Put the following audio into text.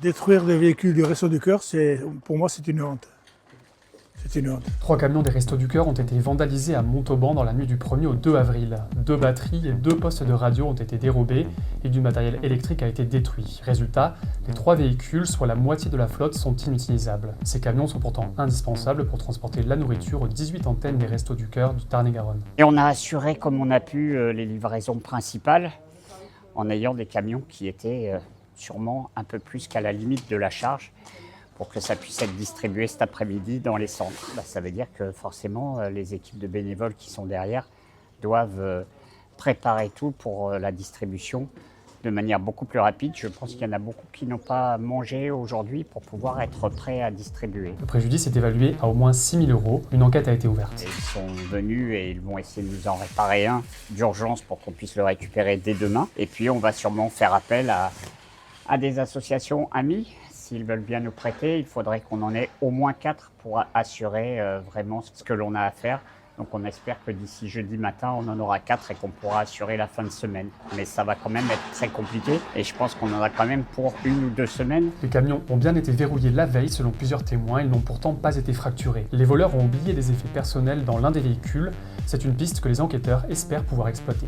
Détruire des véhicules du Resto du Cœur, pour moi, c'est une honte. C'est une honte. 3 camions des Restos du Cœur ont été vandalisés à Montauban dans la nuit du 1er au 2 avril. 2 batteries et 2 postes de radio ont été dérobés et du matériel électrique a été détruit. Résultat, les 3 véhicules, soit la moitié de la flotte, sont inutilisables. Ces camions sont pourtant indispensables pour transporter la nourriture aux 18 antennes des Restos du Cœur du Tarn-et-Garonne. Et on a assuré comme on a pu les livraisons principales en ayant des camions qui étaient sûrement un peu plus qu'à la limite de la charge, pour que ça puisse être distribué cet après-midi dans les centres. Ça veut dire que forcément, les équipes de bénévoles qui sont derrière doivent préparer tout pour la distribution de manière beaucoup plus rapide. Je pense qu'il y en a beaucoup qui n'ont pas mangé aujourd'hui pour pouvoir être prêts à distribuer. Le préjudice est évalué à au moins 6 000 €. Une enquête a été ouverte. Et ils sont venus et ils vont essayer de nous en réparer un d'urgence pour qu'on puisse le récupérer dès demain. Et puis on va sûrement faire appel à des associations amies. S'ils veulent bien nous prêter, il faudrait qu'on en ait au moins 4 pour assurer vraiment ce que l'on a à faire. Donc on espère que d'ici jeudi matin, on en aura 4 et qu'on pourra assurer la fin de semaine. Mais ça va quand même être très compliqué et je pense qu'on en a quand même pour 1 ou 2 semaines. Les camions ont bien été verrouillés la veille selon plusieurs témoins, ils n'ont pourtant pas été fracturés. Les voleurs ont oublié des effets personnels dans l'un des véhicules. C'est une piste que les enquêteurs espèrent pouvoir exploiter.